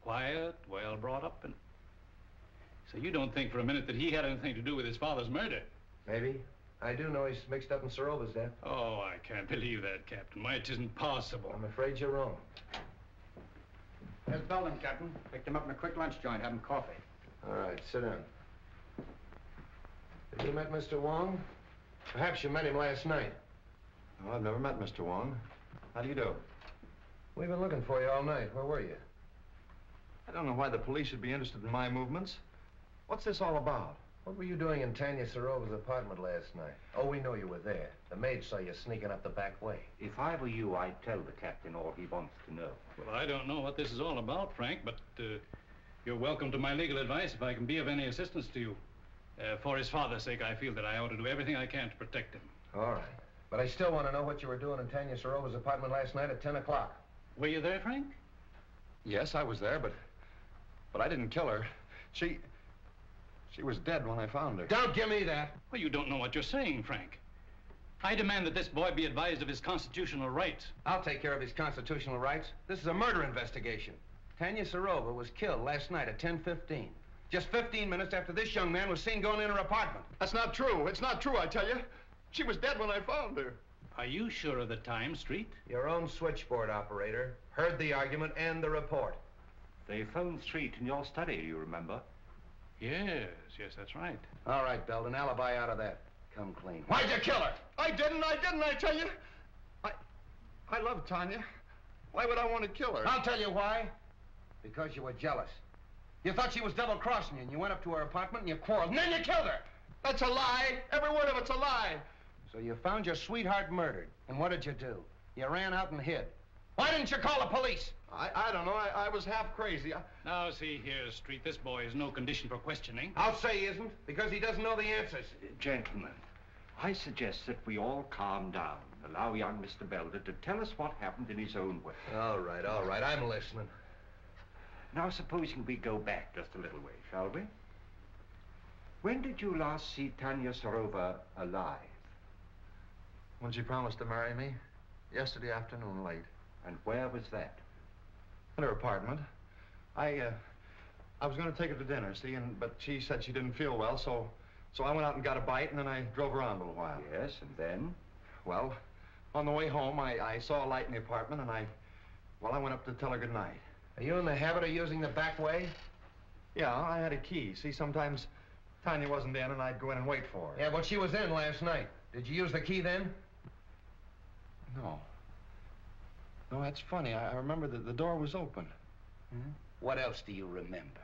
Quiet, well brought up, and... So you don't think for a minute that he had anything to do with his father's murder? Maybe. I do know he's mixed up in Sorova's death. Oh, I can't believe that, Captain. Why, it isn't possible. I'm afraid you're wrong. There's Belden, Captain. Picked him up in a quick lunch joint, having coffee. All right, sit down. Have you met Mr. Wong? Perhaps you met him last night. Oh, I've never met Mr. Wong. How do you do? We've been looking for you all night. Where were you? I don't know why the police should be interested in my movements. What's this all about? What were you doing in Tanya Sorova's apartment last night? Oh, we know you were there. The maid saw you sneaking up the back way. If I were you, I'd tell the captain all he wants to know. Well, I don't know what this is all about, Frank, but you're welcome to my legal advice if I can be of any assistance to you. For his father's sake, I feel that I ought to do everything I can to protect him. All right. But I still want to know what you were doing in Tanya Sorova's apartment last night at 10 o'clock. Were you there, Frank? Yes, I was there, but I didn't kill her. She was dead when I found her. Don't give me that. Well, you don't know what you're saying, Frank. I demand that this boy be advised of his constitutional rights. I'll take care of his constitutional rights. This is a murder investigation. Tanya Sorova was killed last night at 10:15. Just 15 minutes after this young man was seen going in her apartment. That's not true. It's not true, I tell you. She was dead when I found her. Are you sure of the time, Street? Your own switchboard operator heard the argument and the report. They phoned Street in your study, you remember? Yes, that's right. All right, Belden, alibi out of that. Come clean. Why'd you kill her? I didn't, I tell you. I love Tanya. Why would I want to kill her? I'll tell you why. Because you were jealous. You thought she was double-crossing you, and you went up to her apartment and you quarreled, and then you killed her. That's a lie. Every word of it's a lie. So you found your sweetheart murdered, and what did you do? You ran out and hid. Why didn't you call the police? I don't know. I was half crazy. Now, see here, Street, this boy is no condition for questioning. I'll say he isn't, because he doesn't know the answers. Gentlemen, I suggest that we all calm down. Allow young Mr. Belden to tell us what happened in his own way. All right, I'm listening. Now, supposing we go back just a little way, shall we? When did you last see Tanya Sorova alive? When she promised to marry me, yesterday afternoon late. And where was that? In her apartment. I was going to take her to dinner, see, but she said she didn't feel well, so I went out and got a bite, and then I drove around a little while. Yes, and then? Well, on the way home, I saw a light in the apartment, and I went up to tell her good night. Are you in the habit of using the back way? Yeah, I had a key. See, sometimes Tanya wasn't in, and I'd go in and wait for her. Yeah, but she was in last night. Did you use the key then? No. No, that's funny. I remember that the door was open. Hmm? What else do you remember?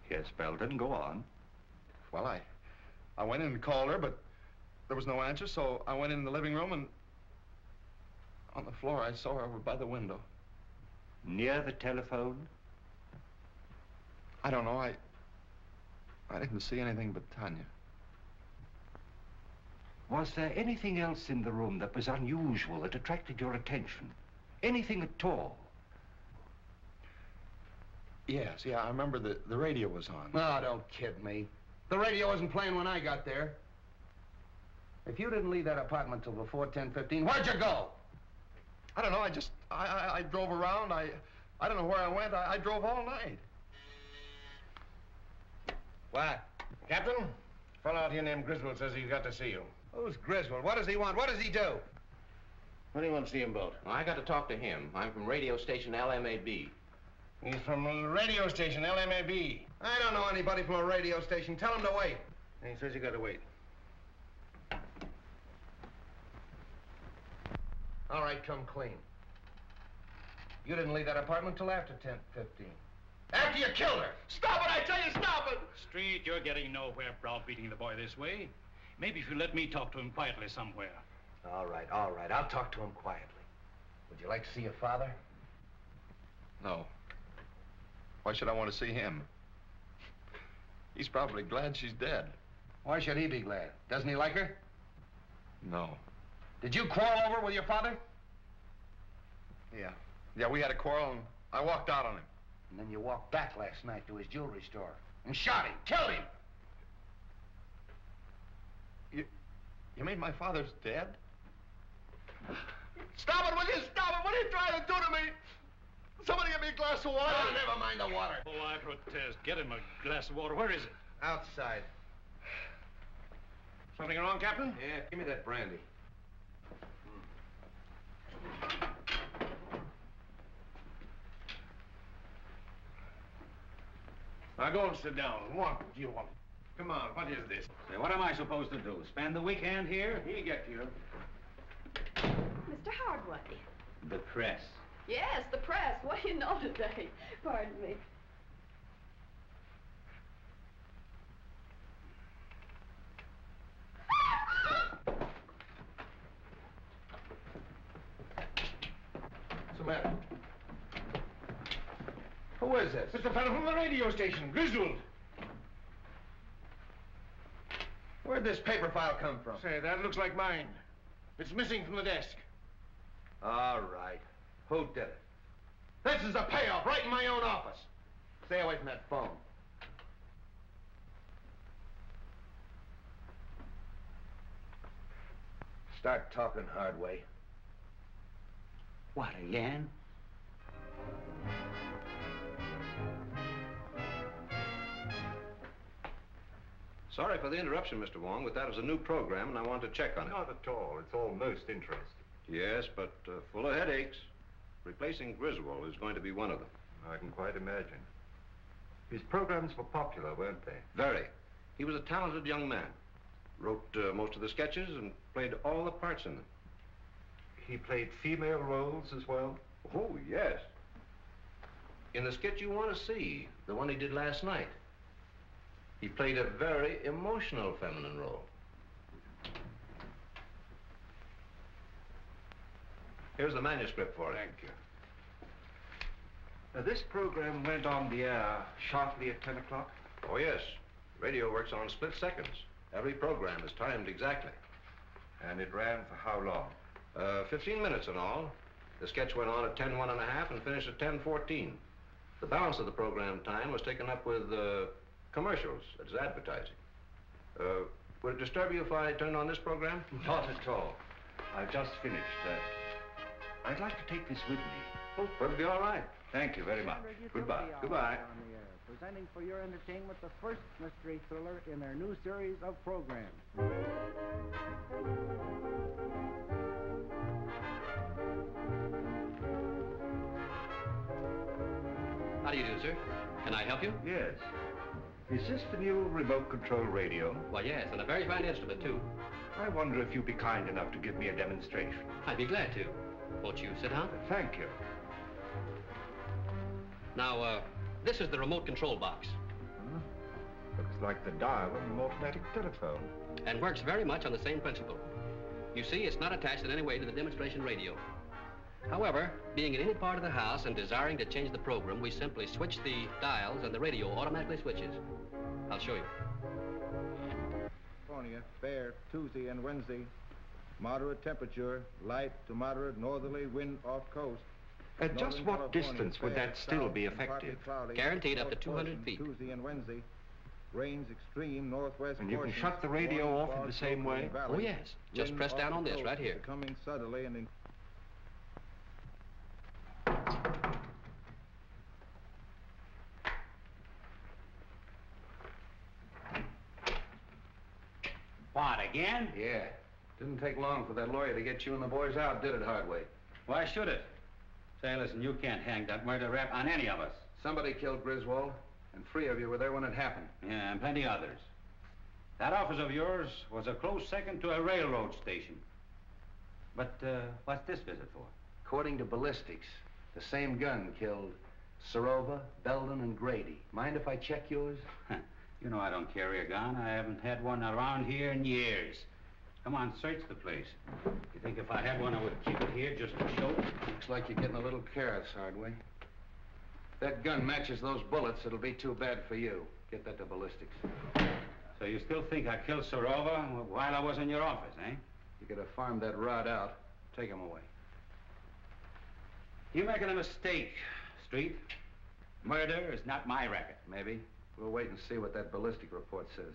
Yes, Belden, go on. Well, I went in and called her, but there was no answer, so I went in the living room, and on the floor, I saw her over by the window. Near the telephone? I don't know. I didn't see anything but Tanya. Was there anything else in the room that was unusual, that attracted your attention? Anything at all? Yes, yeah, I remember the radio was on. Oh, don't kid me. The radio wasn't playing when I got there. If you didn't leave that apartment till before 10:15, where'd you go? I don't know, I drove around. I don't know where I went. I drove all night. What? Captain, a fellow out here named Griswold says he's got to see you. Who's Griswold? What does he want? What does he do? What do you want to see him about? Well, I got to talk to him. I'm from radio station LMAB. He's from the radio station, LMAB. I don't know anybody from a radio station. Tell him to wait. And he says you got to wait. All right, come clean. You didn't leave that apartment till after 10:15. After you killed her! Stop it, I tell you, stop it! Street, you're getting nowhere browbeating the boy this way. Maybe if you let me talk to him quietly somewhere. All right. I'll talk to him quietly. Would you like to see your father? No. Why should I want to see him? He's probably glad she's dead. Why should he be glad? Doesn't he like her? No. Did you quarrel over with your father? Yeah. Yeah, we had a quarrel and I walked out on him. And then you walked back last night to his jewelry store and shot him, killed him. You mean my father's dead? Stop it, will you? Stop it! What are you trying to do to me? Somebody get me a glass of water. Oh, never mind the water. Oh, I protest. Get him a glass of water. Where is it? Outside. Something wrong, Captain? Yeah, give me that brandy. Now go and sit down. What do you want? Come on, what is this? Say, what am I supposed to do? Spend the weekend here? He'll get you. Mr. Hardway. The press. Yes, the press. What do you know today? Pardon me. What's the matter? Who is this? It's the fellow from the radio station, Griswold. Where'd this paper file come from? Say, that looks like mine. It's missing from the desk. All right. Who did it? This is a payoff right in my own office. Stay away from that phone. Start talking, Hardway. What, again? Sorry for the interruption, Mr. Wong, but that was a new program, and I want to check on it. Not at all. It's all most interesting. Yes, but full of headaches. Replacing Griswold is going to be one of them. I can quite imagine. His programs were popular, weren't they? Very. He was a talented young man. Wrote most of the sketches and played all the parts in them. He played female roles as well? Oh, yes. In the sketch you want to see, the one he did last night, he played a very emotional feminine role. Here's the manuscript for it. Thank you. Now, this program went on the air sharply at 10 o'clock? Oh, yes. Radio works on split seconds. Every program is timed exactly. And it ran for how long? 15 minutes in all. The sketch went on at 10:01½ and finished at 10:14. The balance of the program time was taken up with commercials. It's advertising. Would it disturb you if I turned on this program? Not at all. I've just finished. I'd like to take this with me. Oh, perfectly all right. Thank you very much. Goodbye. Goodbye. Presenting for your entertainment the first mystery thriller in their new series of programs. How do you do, sir? Can I help you? Yes. Is this the new remote control radio? Why, yes, and a very fine instrument, too. I wonder if you'd be kind enough to give me a demonstration. I'd be glad to. Won't you sit down? Thank you. Now, this is the remote control box. Looks like the dial of an automatic telephone. And works very much on the same principle. You see, it's not attached in any way to the demonstration radio. However, being in any part of the house and desiring to change the program, we simply switch the dials and the radio automatically switches. I'll show you. California, fair Tuesday and Wednesday. Moderate temperature, light to moderate northerly wind off coast. At just Northern what California, distance would fair that still south be and partly effective? cloudy, Guaranteed up to north 200 portion, feet. Tuesday and Wednesday. Rains extreme northwest And you can portions, shut the radio warning off in fog the same local way? and valley, Oh, yes. Just wind press off down the on this coast right here. Becoming southerly and What, again? Yeah. Didn't take long for that lawyer to get you and the boys out, did it, Hardway? Why should it? Say, listen, you can't hang that murder rap on any of us. Somebody killed Griswold, and 3 of you were there when it happened. Yeah, and plenty others. That office of yours was a close second to a railroad station. But, what's this visit for? According to ballistics, the same gun killed Serova, Belden, and Grady. Mind if I check yours? You know I don't carry a gun. I haven't had one around here in years. Come on, search the place. You think if I had one, I would keep it here just to show? Looks like you're getting a little careless, Hardway. If that gun matches those bullets, it'll be too bad for you. Get that to ballistics. So you still think I killed Serova while I was in your office, eh? You could have farmed that rod out. Take him away. You're making a mistake, Street. Murder is not my racket. Maybe. We'll wait and see what that ballistic report says.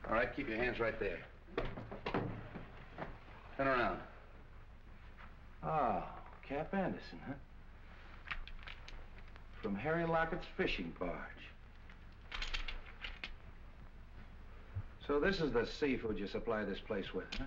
All right, keep your hands right there. Turn around. Ah, Cap Anderson, huh? From Harry Lockett's fishing barge. So this is the seafood you supply this place with, huh?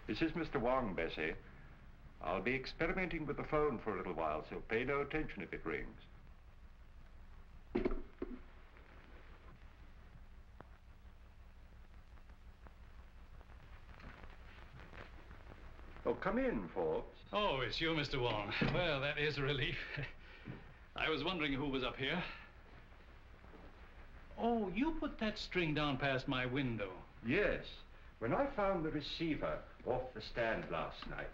This is Mr. Wong, Bessie. I'll be experimenting with the phone for a little while, so pay no attention if it rings. Oh, come in, Forbes. Oh, it's you, Mr. Wong. Well, that is a relief. I was wondering who was up here. Oh, you put that string down past my window. Yes. When I found the receiver off the stand last night,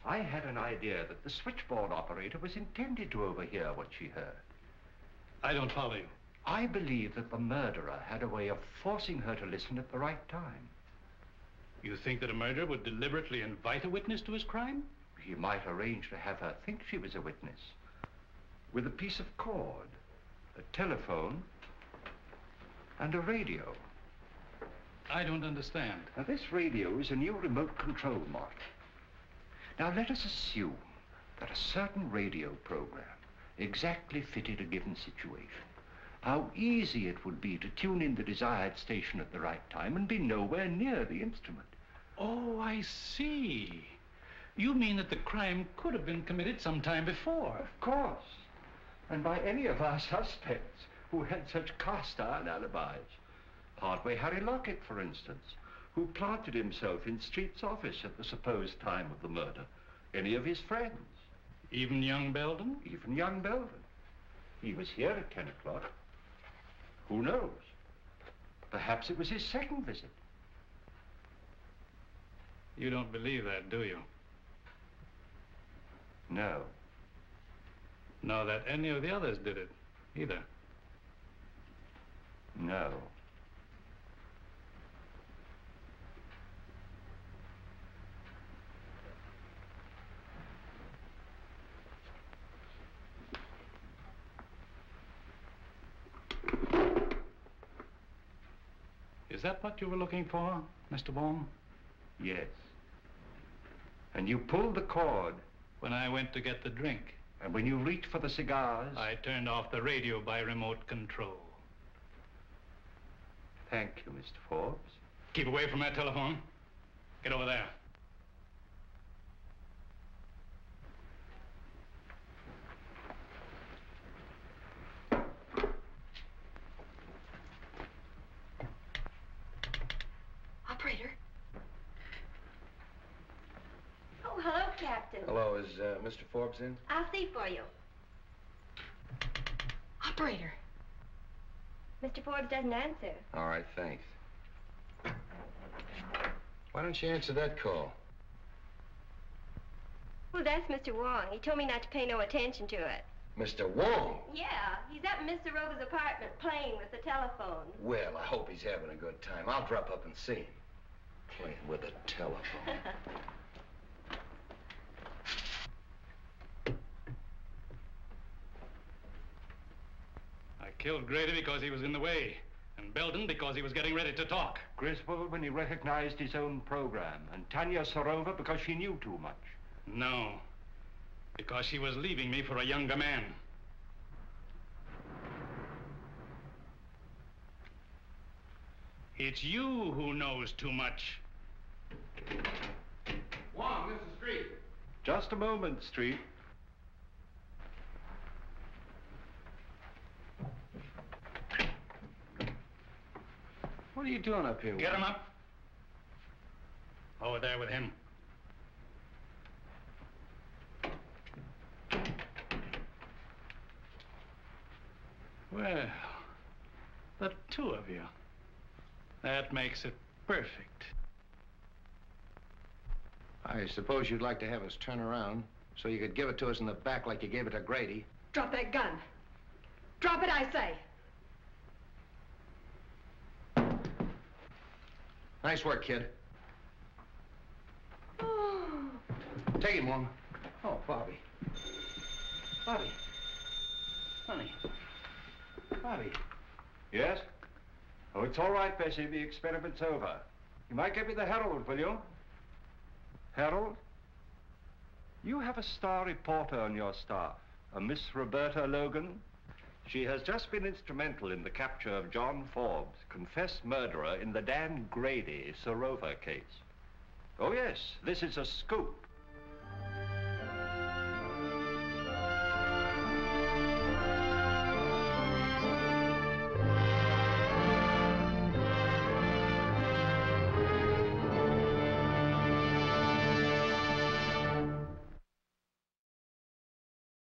I had an idea that the switchboard operator was intended to overhear what she heard. I don't follow you. I believe that the murderer had a way of forcing her to listen at the right time. You think that a murderer would deliberately invite a witness to his crime? He might arrange to have her think she was a witness. With a piece of cord, a telephone, and a radio. I don't understand. Now, this radio is a new remote control model. Now, let us assume that a certain radio program exactly fitted a given situation. How easy it would be to tune in the desired station at the right time and be nowhere near the instrument. Oh, I see. You mean that the crime could have been committed some time before? Of course. And by any of our suspects who had such cast-iron alibis. Partway Harry Lockett, for instance, who planted himself in Street's office at the supposed time of the murder. Any of his friends. Even young Belden? Even young Belden. He was here at 10 o'clock. Who knows? Perhaps it was his second visit. You don't believe that, do you? No. Nor that any of the others did it, either? No. Is that what you were looking for, Mr. Wong? Yes. And you pulled the cord. When I went to get the drink. And when you reached for the cigars? I turned off the radio by remote control. Thank you, Mr. Forbes. Keep away from that telephone. Get over there. Operator. Oh, hello, Captain. Hello, is Mr. Forbes in? I'll see for you. Operator. Mr. Forbes doesn't answer. All right, thanks. Why don't you answer that call? Well, that's Mr. Wong. He told me not to pay no attention to it. Mr. Wong? Yeah, he's up in Mr. Rover's apartment playing with the telephone. Well, I hope he's having a good time. I'll drop up and see him. Playing with a telephone. I killed Grady because he was in the way, and Belden because he was getting ready to talk. Griswold when he recognized his own program, and Tanya Sorova because she knew too much. No, because she was leaving me for a younger man. It's you who knows too much. Wong, this is Street. Just a moment, Street. What are you doing up here? Get him up. Over there with him. Well, the two of you. That makes it perfect. I suppose you'd like to have us turn around so you could give it to us in the back like you gave it to Grady. Drop that gun. Drop it, I say. Nice work, kid. Take him, Wong. Oh, Bobby. Bobby. Honey. Bobby. Yes? Oh, it's all right, Bessie. The experiment's over. You might give me the Herald, will you? Herald? You have a star reporter on your staff, a Miss Roberta Logan. She has just been instrumental in the capture of John Forbes, confessed murderer in the Dan Grady Sorova case. Oh, yes, this is a scoop.